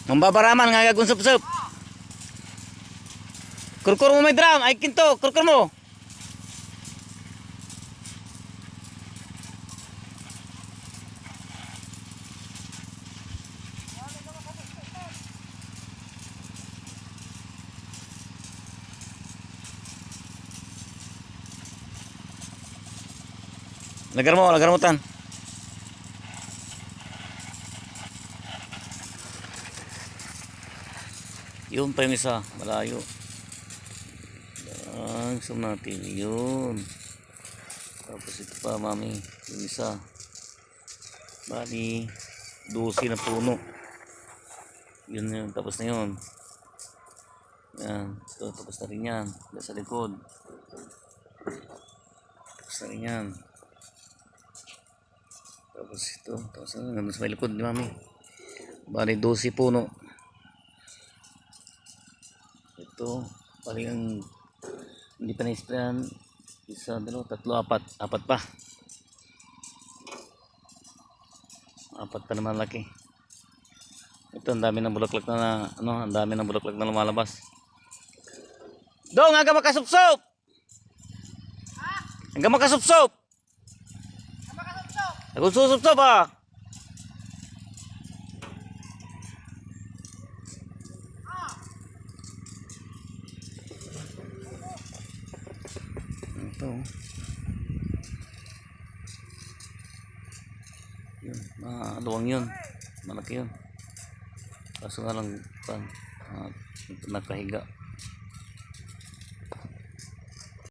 Mambabaraman nga gagunsap-sap. Kurkur mo may drum, ay kinto, kurkur mo. Lagar mo tan. Yun pa yung isa, malayo. Zoom natin yun. Tapos ito pa mami, yung isa. Bali 12 na puno. Yun, tapos na yun. Yan, ito, tapos na rin yan. Sa likod. Tapos na rin yan. Tapos ito, tapos na rin sa may likod ni mami. Bali 12 puno. Ito, bali ang hindi pa na-sprayan. Isa, dalawa, tatlo, apat pa. Apat pa naman laki. Ito, ang dami ng bulaklak na ang dami ng bulaklak na lumalabas. Dong, hanggang makasupsop! Hanggang makasupsop! Hanggang susupsop ah! Ito. Yun, maluwang yun. Malaki yun. Kaso nga lang, ito nakahiga.